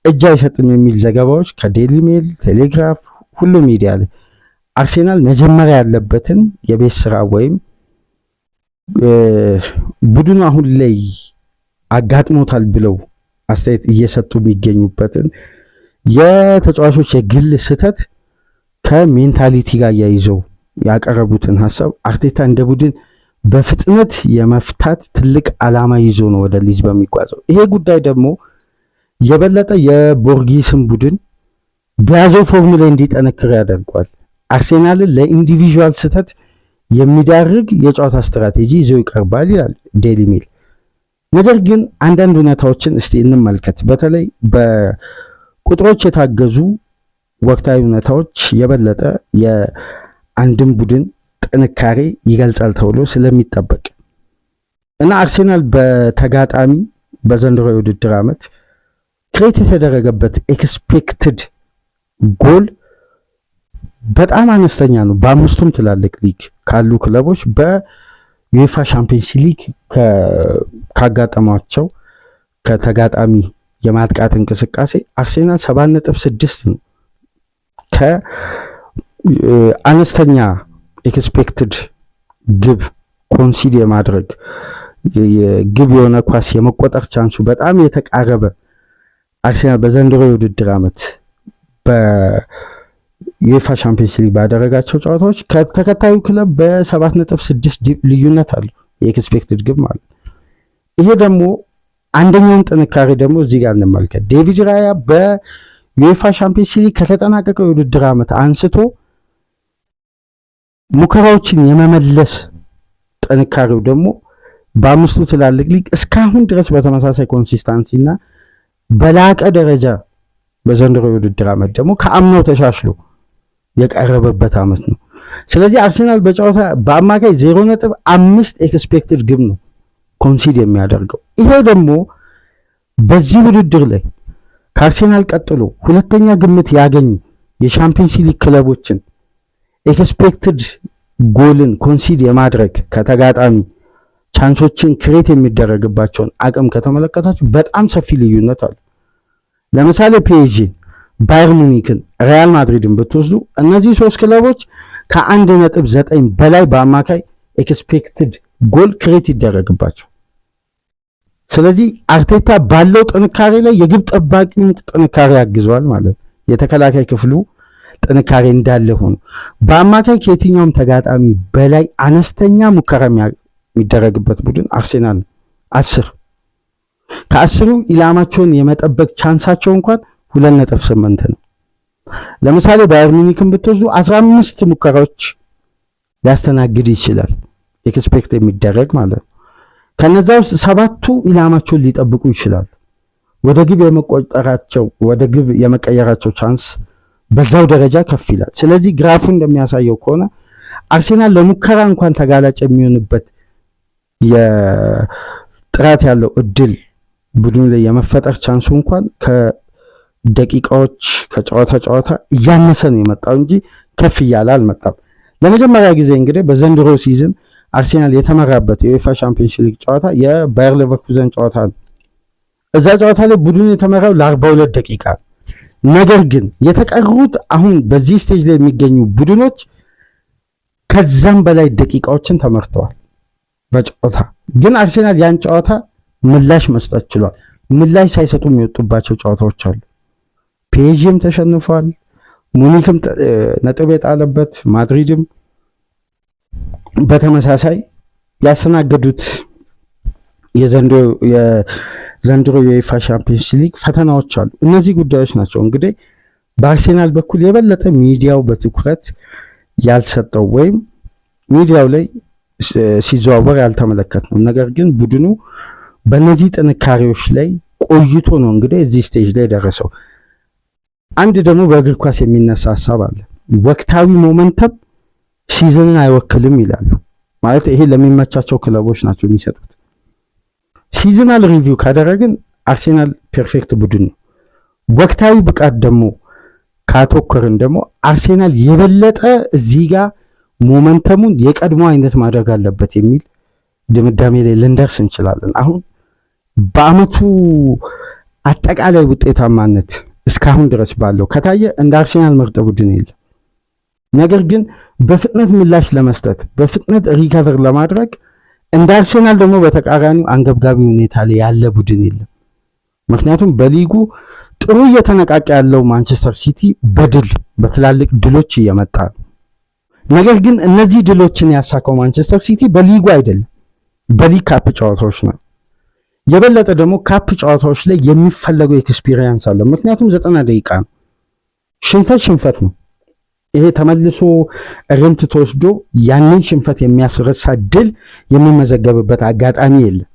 እጅ አይሰጥም የሚል ዘገባዎች ከዴሊ ሜል፣ ቴሌግራፍ፣ ሁሉም ሚዲያ ላይ አርሴናል መጀመሪያ ያለበትን የቤት ስራ ወይም ቡድኑ አሁን ላይ አጋጥሞታል ብለው አስተያየት እየሰጡ የሚገኙበትን የተጫዋቾች የግል ስህተት ከሜንታሊቲ ጋር ያይዘው ያቀረቡትን ሀሳብ አርቴታ እንደ ቡድን በፍጥነት የመፍታት ትልቅ ዓላማ ይዞ ነው ወደ ሊዝበን የሚጓዘው። ይሄ ጉዳይ ደግሞ የበለጠ የቦርጊስን ቡድን በያዘው ፎርሙላ እንዲጠነክር ያደርጓል። አርሴናልን ለኢንዲቪዥዋል ስህተት የሚዳርግ የጨዋታ ስትራቴጂ ይዞ ይቀርባል ይላል ዴሊ ሜል። ነገር ግን አንዳንድ እውነታዎችን እስቲ እንመልከት። በተለይ በቁጥሮች የታገዙ ወቅታዊ እውነታዎች የበለጠ የአንድን ቡድን ጥንካሬ ይገልጻል ተብሎ ስለሚጠበቅ እና አርሴናል በተጋጣሚ በዘንድሮ የውድድር ዓመት ክሬት የተደረገበት ኤክስፔክትድ ጎል በጣም አነስተኛ ነው። በአምስቱም ትላልቅ ሊግ ካሉ ክለቦች በዩኤፋ ሻምፒየንስ ሊግ ካጋጠሟቸው ከተጋጣሚ የማጥቃት እንቅስቃሴ አርሴናል 7.6 ነው። ከአነስተኛ ኤክስፔክትድ ግብ ኮንሲድ የማድረግ ግብ የሆነ ኳስ የመቆጠር ቻንሱ በጣም የተቃረበ አርሴናል በዘንድሮ የውድድር ዓመት በዩኤፋ ሻምፒየንስ ሊግ ባደረጋቸው ጨዋታዎች ከተከታዩ ክለብ በ7.6 ልዩነት አለው የኤክስፔክትድ ግብ ማለት። ይሄ ደግሞ አንደኛውን ጥንካሬ ደግሞ እዚህ ጋር እንመልከት። ዴቪድ ራያ በዩኤፋ ሻምፒየንስ ሊግ ከተጠናቀቀው የውድድር ዓመት አንስቶ ሙከራዎችን የመመለስ ጥንካሬው ደግሞ በአምስቱ ትላልቅ ሊግ እስካሁን ድረስ በተመሳሳይ ኮንሲስታንሲና በላቀ ደረጃ በዘንድሮ የውድድር ዓመት ደግሞ ከአምናው ተሻሽሎ የቀረበበት ዓመት ነው። ስለዚህ አርሴናል በጨዋታ በአማካይ 0.5 ኤክስፔክትድ ግብ ነው ኮንሲድ የሚያደርገው። ይሄ ደግሞ በዚህ ውድድር ላይ ከአርሴናል ቀጥሎ ሁለተኛ ግምት ያገኙ የሻምፒየንስ ሊግ ክለቦችን ኤክስፔክትድ ጎልን ኮንሲድ የማድረግ ከተጋጣሚ ቻንሶችን ክሬት የሚደረግባቸውን አቅም ከተመለከታችሁ በጣም ሰፊ ልዩነት አለ። ለምሳሌ ፒኤስጂ፣ ባየር ሙኒክን፣ ሪያል ማድሪድን ብትወስዱ እነዚህ 3 ክለቦች ከ1.9 በላይ በአማካይ ኤክስፔክትድ ጎል ክሬት ይደረግባቸው። ስለዚህ አርቴታ ባለው ጥንካሬ ላይ የግብ ጠባቂውን ጥንካሬ ያግዘዋል ማለት የተከላካይ ክፍሉ ጥንካሬ እንዳለ ሆኖ በአማካይ ከየትኛውም ተጋጣሚ በላይ አነስተኛ ሙከራ የሚደረግበት ቡድን አርሴናል ነው። 10 ከ10ሩ ኢላማቸውን የመጠበቅ ቻንሳቸው እንኳን 2.8 ነው። ለምሳሌ ባየር ሙኒክን ብትወስዱ 15 ሙከራዎች ሊያስተናግድ ይችላል ኤክስፔክት የሚደረግ ማለት ነው። ከነዛ ውስጥ 7ቱ ኢላማቸውን ሊጠብቁ ይችላሉ። ወደ ግብ የመቀየራቸው ቻንስ በዛው ደረጃ ከፍ ይላል። ስለዚህ ግራፉ እንደሚያሳየው ከሆነ አርሴናል ለሙከራ እንኳን ተጋላጭ የሚሆንበት የጥራት ያለው እድል ቡድኑ ላይ የመፈጠር ቻንሱ እንኳን ከደቂቃዎች ከጨዋታ እያነሰ ነው የመጣው እንጂ ከፍ እያለ አልመጣም። ለመጀመሪያ ጊዜ እንግዲህ በዘንድሮ ሲዝን አርሴናል የተመራበት የዩኤፋ ሻምፒየንስ ሊግ ጨዋታ የባየር ሌቨርኩዘን ጨዋታ ነው። እዛ ጨዋታ ላይ ቡድኑ የተመራው ለ42 ደቂቃ። ነገር ግን የተቀሩት አሁን በዚህ ስቴጅ ላይ የሚገኙ ቡድኖች ከዛም በላይ ደቂቃዎችን ተመርተዋል በጨዋታ ግን አርሰናል ያን ጨዋታ ምላሽ መስጠት ችሏል። ምላሽ ሳይሰጡ የሚወጡባቸው ጨዋታዎች አሉ። ፒኤስጂም ተሸንፏል። ሙኒክም ነጥብ የጣለበት ማድሪድም በተመሳሳይ ያስተናገዱት የዘንድሮ የዩኤፋ ሻምፒዮንስ ሊግ ፈተናዎች አሉ። እነዚህ ጉዳዮች ናቸው እንግዲህ በአርሰናል በኩል የበለጠ ሚዲያው በትኩረት ያልሰጠው ወይም ሚዲያው ላይ ሲዘዋወር ያልተመለከትነው። ነገር ግን ቡድኑ በእነዚህ ጥንካሬዎች ላይ ቆይቶ ነው እንግዲህ እዚህ ስቴጅ ላይ ደረሰው። አንድ ደግሞ በእግር ኳስ የሚነሳ ሀሳብ አለ። ወቅታዊ ሞመንተም ሲዝንን አይወክልም ይላሉ። ማለት ይሄ ለሚመቻቸው ክለቦች ናቸው የሚሰጡት። ሲዝናል ሪቪው ካደረግን አርሰናል ፐርፌክት ቡድን ነው። ወቅታዊ ብቃት ደግሞ ካተኮርን ደግሞ አርሰናል የበለጠ እዚህ ጋር ሞመንተሙን የቀድሞ አይነት ማድረግ አለበት የሚል ድምዳሜ ላይ ልንደርስ እንችላለን። አሁን በአመቱ አጠቃላይ ውጤታማነት እስካሁን ድረስ ባለው ከታየ እንደ አርሰናል ምርጥ ቡድን የለም። ነገር ግን በፍጥነት ምላሽ ለመስጠት በፍጥነት ሪከቨር ለማድረግ እንደ አርሰናል ደግሞ በተቃራኒው አንገብጋቢ ሁኔታ ላይ ያለ ቡድን የለም። ምክንያቱም በሊጉ ጥሩ እየተነቃቀ ያለው ማንቸስተር ሲቲ በትላልቅ ድሎች እየመጣ ነው። ነገር ግን እነዚህ ድሎችን ያሳካው ማንቸስተር ሲቲ በሊጉ አይደለም፣ በሊግ ካፕ ጨዋታዎች ነው። የበለጠ ደግሞ ካፕ ጨዋታዎች ላይ የሚፈለገው ኤክስፒሪየንስ አለ። ምክንያቱም 90 ደቂቃ ነው። ሽንፈት ነው። ይሄ ተመልሶ እርምት ተወስዶ ያንን ሽንፈት የሚያስረሳ ድል የሚመዘገብበት አጋጣሚ የለም።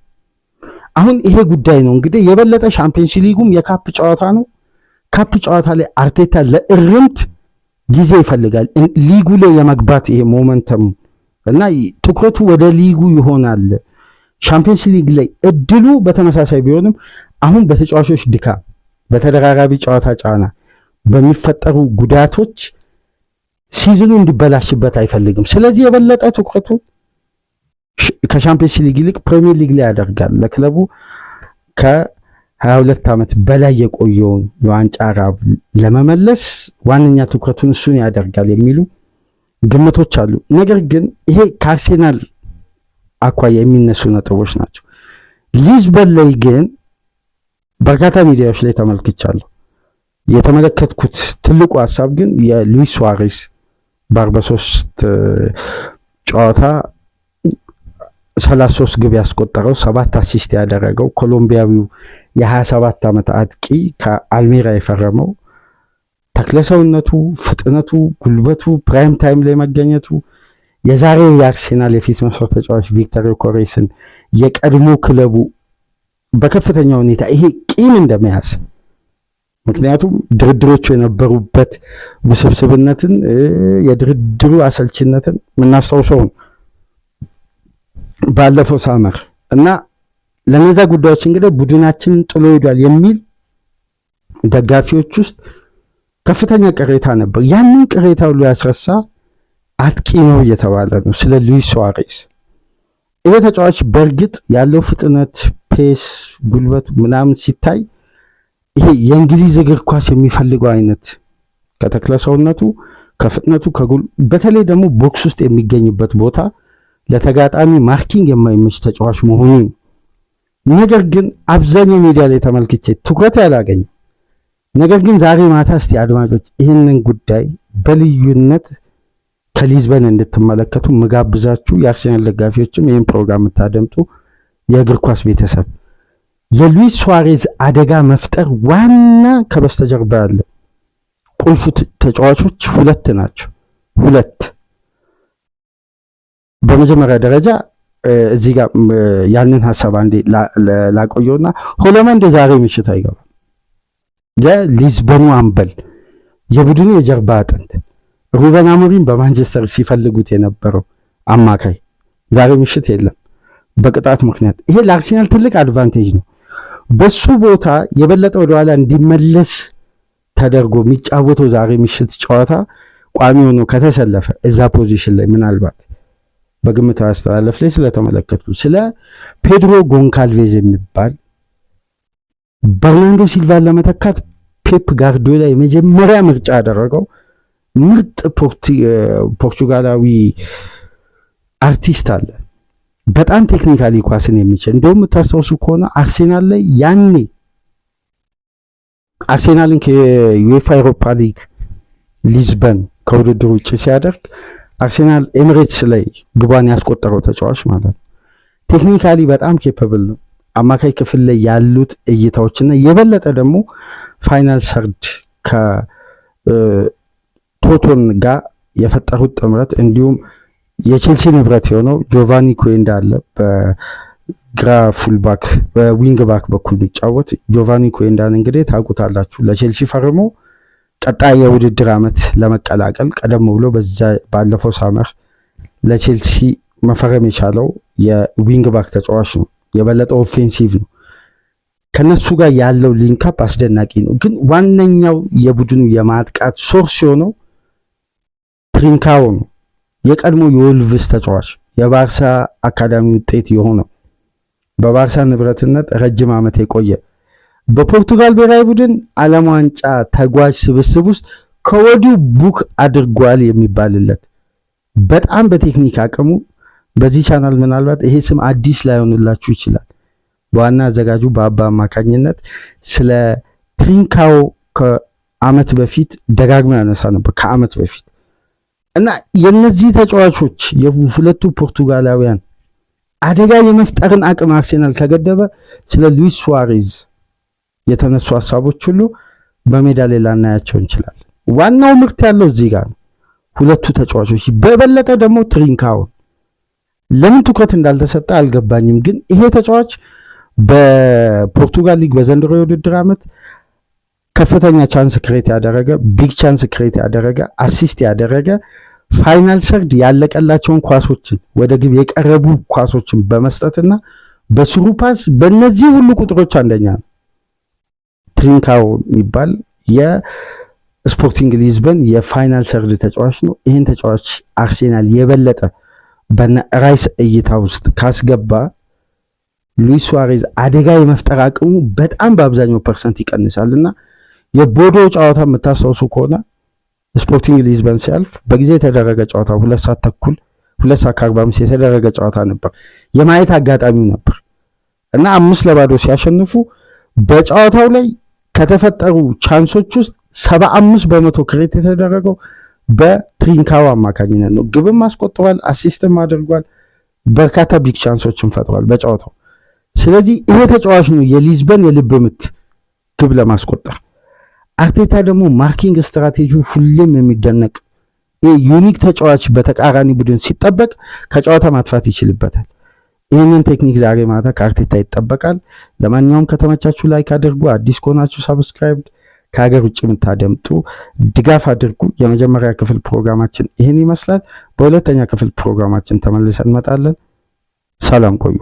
አሁን ይሄ ጉዳይ ነው እንግዲህ የበለጠ ሻምፒዮንስ ሊጉም የካፕ ጨዋታ ነው። ካፕ ጨዋታ ላይ አርቴታ ለእርምት ጊዜ ይፈልጋል። ሊጉ ላይ የመግባት ይሄ ሞመንተም እና ትኩረቱ ወደ ሊጉ ይሆናል። ሻምፒዮንስ ሊግ ላይ እድሉ በተመሳሳይ ቢሆንም አሁን በተጫዋቾች ድካም፣ በተደራራቢ ጨዋታ ጫና፣ በሚፈጠሩ ጉዳቶች ሲዝኑ እንዲበላሽበት አይፈልግም። ስለዚህ የበለጠ ትኩረቱ ከሻምፒዮንስ ሊግ ይልቅ ፕሪሚየር ሊግ ላይ ያደርጋል። ለክለቡ ከ22 ዓመት በላይ የቆየውን የዋንጫ ራብ ለመመለስ ዋነኛ ትኩረቱን እሱን ያደርጋል የሚሉ ግምቶች አሉ። ነገር ግን ይሄ ከአርሴናል አኳያ የሚነሱ ነጥቦች ናቸው። ሊዝበን ላይ ግን በርካታ ሚዲያዎች ላይ ተመልክቻለሁ። የተመለከትኩት ትልቁ ሀሳብ ግን የሉዊስ ሱዋሬስ በ43 ጨዋታ 33 ግብ ያስቆጠረው 7 አሲስት ያደረገው ኮሎምቢያዊው የ27 ዓመት አጥቂ ከአልሜራ የፈረመው ተክለሰውነቱ፣ ፍጥነቱ፣ ጉልበቱ፣ ፕራይም ታይም ላይ መገኘቱ የዛሬው የአርሴናል የፊት መስመር ተጫዋች ቪክተር ዮኬሬስን የቀድሞ ክለቡ በከፍተኛ ሁኔታ ይሄ ቂም እንደመያዝ ምክንያቱም ድርድሮቹ የነበሩበት ውስብስብነትን የድርድሩ አሰልችነትን የምናስታውሰው ባለፈው ሳመር እና ለነዛ ጉዳዮች እንግዲህ ቡድናችንን ጥሎ ሄዷል የሚል ደጋፊዎች ውስጥ ከፍተኛ ቅሬታ ነበር። ያንን ቅሬታ ሁሉ ያስረሳ አጥቂ ነው እየተባለ ነው ስለ ሉዊስ ሱዋሬስ። ይሄ ተጫዋች በእርግጥ ያለው ፍጥነት፣ ፔስ፣ ጉልበቱ ምናምን ሲታይ ይሄ የእንግሊዝ እግር ኳስ የሚፈልገው አይነት ከተክለሰውነቱ፣ ከፍጥነቱ፣ በተለይ ደግሞ ቦክስ ውስጥ የሚገኝበት ቦታ ለተጋጣሚ ማርኪንግ የማይመች ተጫዋች መሆኑ። ነገር ግን አብዛኛው ሚዲያ ላይ ተመልክቼ ትኩረት ያላገኘ ነገር ግን ዛሬ ማታ እስቲ አድማጮች ይህንን ጉዳይ በልዩነት ከሊዝበን እንድትመለከቱ ምጋብዛችሁ የአርሰናል ደጋፊዎችም ይህን ፕሮግራም የምታደምጡ የእግር ኳስ ቤተሰብ የሉዊስ ሱዋሬዝ አደጋ መፍጠር ዋና ከበስተጀርባ ያለ ቁልፍ ተጫዋቾች ሁለት ናቸው። በመጀመሪያ ደረጃ እዚህ ጋር ያንን ሐሳብ አንዴ ላቆየውና ሆለመንድ ዛሬ ምሽት አይገባም። የሊዝበኑ አምበል የቡድኑ የጀርባ አጥንት ሩበን አሞሪም በማንቸስተር ሲፈልጉት የነበረው አማካይ ዛሬ ምሽት የለም በቅጣት ምክንያት። ይሄ ለአርሰናል ትልቅ አድቫንቴጅ ነው። በሱ ቦታ የበለጠ ወደኋላ እንዲመለስ ተደርጎ የሚጫወተው ዛሬ ምሽት ጨዋታ ቋሚ ሆኖ ከተሰለፈ እዛ ፖዚሽን ላይ ምናልባት በግምት አስተላለፍ ላይ ስለተመለከቱ ስለ ፔድሮ ጎንካልቬዝ የሚባል በርናንዶ ሲልቫን ለመተካት ፔፕ ጋርዲዮላ የመጀመሪያ ምርጫ ያደረገው ምርጥ ፖርቹጋላዊ አርቲስት አለ በጣም ቴክኒካሊ ኳስን የሚችል። እንደውም የምታስታውሱ ከሆነ አርሴናል ላይ ያኔ አርሴናልን ከዩኤፋ ኤሮፓ ሊግ ሊዝበን ከውድድር ውጭ ሲያደርግ አርሴናል ኤሚሬትስ ላይ ግቧን ያስቆጠረው ተጫዋች ማለት ነው። ቴክኒካሊ በጣም ኬፐብል ነው። አማካይ ክፍል ላይ ያሉት እይታዎችና የበለጠ ደግሞ ፋይናል ሰርድ ከቶቶን ጋር የፈጠሩት ጥምረት እንዲሁም የቼልሲ ንብረት የሆነው ጆቫኒ ኩዌንዳ አለ በግራ ፉልባክ በዊንግ ባክ በኩል የሚጫወት ጆቫኒ ኩዌንዳን እንግዲህ ታውቁታላችሁ። ለቼልሲ ፈርሞ ቀጣይ የውድድር ዓመት ለመቀላቀል ቀደም ብሎ በዛ ባለፈው ሳመር ለቼልሲ መፈረም የቻለው የዊንግ ባክ ተጫዋች ነው። የበለጠ ኦፌንሲቭ ነው። ከነሱ ጋር ያለው ሊንካፕ አስደናቂ ነው። ግን ዋነኛው የቡድኑ የማጥቃት ሶርስ የሆነው ትሪንካዎ ነው። የቀድሞ የወልቭስ ተጫዋች የባርሳ አካዳሚ ውጤት የሆነው በባርሳ ንብረትነት ረጅም ዓመት የቆየ በፖርቱጋል ብሔራዊ ቡድን ዓለም ዋንጫ ተጓዥ ስብስብ ውስጥ ከወዲሁ ቡክ አድርጓል የሚባልለት በጣም በቴክኒክ አቅሙ በዚህ ቻናል ምናልባት ይሄ ስም አዲስ ላይሆንላችሁ ይችላል። በዋና አዘጋጁ በአባ አማካኝነት ስለ ትሪንካዎ ከዓመት በፊት ደጋግሞ ያነሳ ነበር ከዓመት በፊት እና የነዚህ ተጫዋቾች የሁለቱ ፖርቱጋላውያን አደጋ የመፍጠርን አቅም አርሴናል ከገደበ ስለ ሉዊስ ሱዋሬዝ የተነሱ ሐሳቦች ሁሉ በሜዳ ላይ ላናያቸው እንችላለን። ዋናው ምርት ያለው እዚህ ጋር ነው። ሁለቱ ተጫዋቾች በበለጠ ደግሞ ትሪንካዎ ለምን ትኩረት እንዳልተሰጠ አልገባኝም። ግን ይሄ ተጫዋች በፖርቱጋል ሊግ በዘንድሮ የውድድር ዓመት ከፍተኛ ቻንስ ክሬት ያደረገ ቢግ ቻንስ ክሬት ያደረገ አሲስት ያደረገ ፋይናል ሰርድ ያለቀላቸውን ኳሶችን ወደ ግብ የቀረቡ ኳሶችን በመስጠትና በስሩ ፓስ በእነዚህ ሁሉ ቁጥሮች አንደኛ ነው። ትሪንካዎ የሚባል የስፖርቲንግ ሊዝበን የፋይናል ሰርድ ተጫዋች ነው። ይህን ተጫዋች አርሴናል የበለጠ በራይስ እይታ ውስጥ ካስገባ ሉዊስ ሱዋሬዝ አደጋ የመፍጠር አቅሙ በጣም በአብዛኛው ፐርሰንት ይቀንሳልና የቦዶ ጨዋታ የምታስታውሱ ከሆነ ስፖርቲንግ ሊዝበን ሲያልፍ በጊዜ የተደረገ ጨዋታ 2 ሰዓት ተኩል 2 ሰዓት ከ45 የተደረገ ጨዋታ ነበር። የማየት አጋጣሚው ነበር እና 5-0 ሲያሸንፉ በጨዋታው ላይ ከተፈጠሩ ቻንሶች ውስጥ 75% ክሬት የተደረገው በትሪንካዎ አማካኝነት ነው። ግብም አስቆጥሯል፣ አሲስትም አድርጓል፣ በርካታ ቢግ ቻንሶችን ፈጥሯል በጨዋታው። ስለዚህ ይሄ ተጫዋች ነው የሊዝበን የልብ ምት ግብ ለማስቆጠር። አርቴታ ደግሞ ማርኪንግ ስትራቴጂው ሁሌም የሚደነቅ ዩኒክ ተጫዋች በተቃራኒ ቡድን ሲጠበቅ ከጨዋታ ማጥፋት ይችልበታል። ይህንን ቴክኒክ ዛሬ ማታ ከአርቴታ ይጠበቃል። ለማንኛውም ከተመቻችሁ ላይክ አድርጉ፣ አዲስ ከሆናችሁ ሰብስክራይብ፣ ከሀገር ውጭ የምታደምጡ ድጋፍ አድርጉ። የመጀመሪያ ክፍል ፕሮግራማችን ይህን ይመስላል። በሁለተኛ ክፍል ፕሮግራማችን ተመልሰን እንመጣለን። ሰላም ቆዩ።